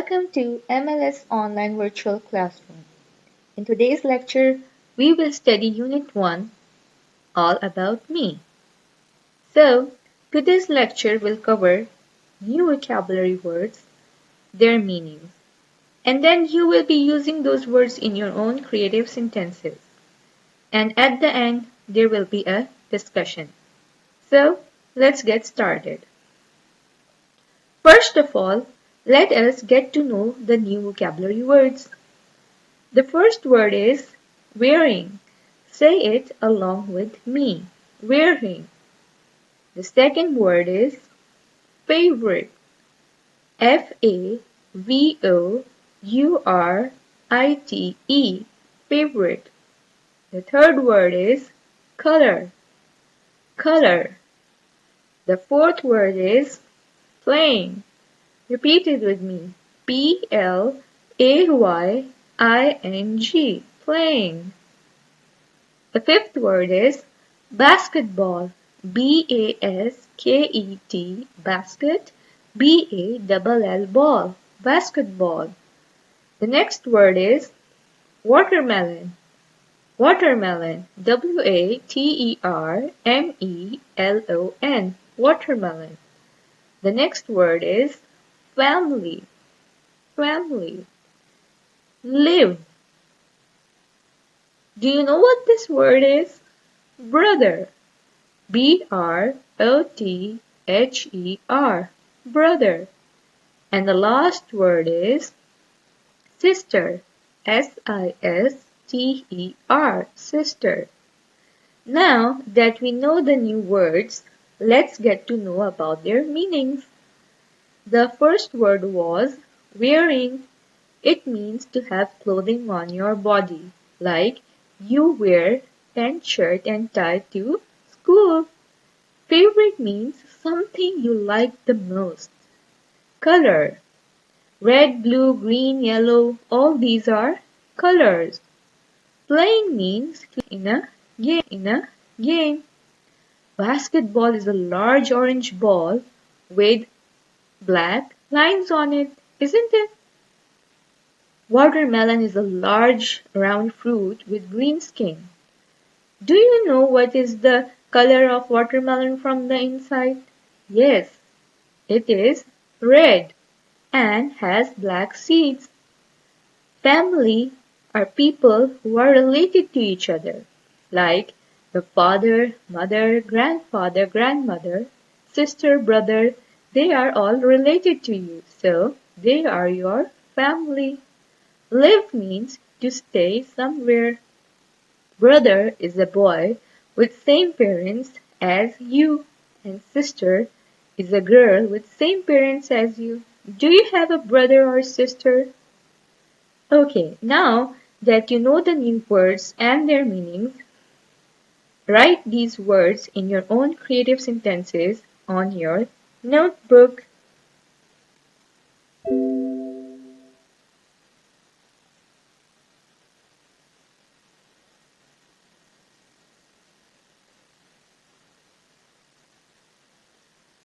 Welcome to MLS Online Virtual Classroom. In today's lecture, we will study Unit 1, All About Me. So, today's lecture will cover new vocabulary words, their meanings, and then you will be using those words in your own creative sentences. And at the end, there will be a discussion. So, let's get started. First of all, let us get to know the new vocabulary words. The first word is wearing. Say it along with me. Wearing. The second word is favorite. Favorite. Favorite. The third word is color. Color. The fourth word is playing. Repeat it with me. Playing. Playing. The fifth word is basketball. Basket. Basket. Ball. Ball. Basketball. The next word is watermelon. Watermelon. Watermelon. Watermelon. The next word is family. Family. Live. Do you know what this word is? Brother. Brother. Brother. And the last word is sister. Sister. Now that we know the new words, let's get to know about their meanings. The first word was wearing. It means to have clothing on your body, like you wear pant, shirt and tie to school. Favorite means something you like the most. Color. Red, blue, green, yellow, all these are colors. Playing means in a game. Basketball is a large orange ball with black lines on it, isn't it? Watermelon is a large round fruit with green skin. Do you know what is the color of watermelon from the inside? Yes, it is red and has black seeds. Family are people who are related to each other, like the father, mother, grandfather, grandmother, sister, brother. They are all related to you, so they are your family. Live means to stay somewhere. Brother is a boy with same parents as you, and sister is a girl with same parents as you. Do you have a brother or sister? Okay, now that you know the new words and their meanings, write these words in your own creative sentences on your notebook.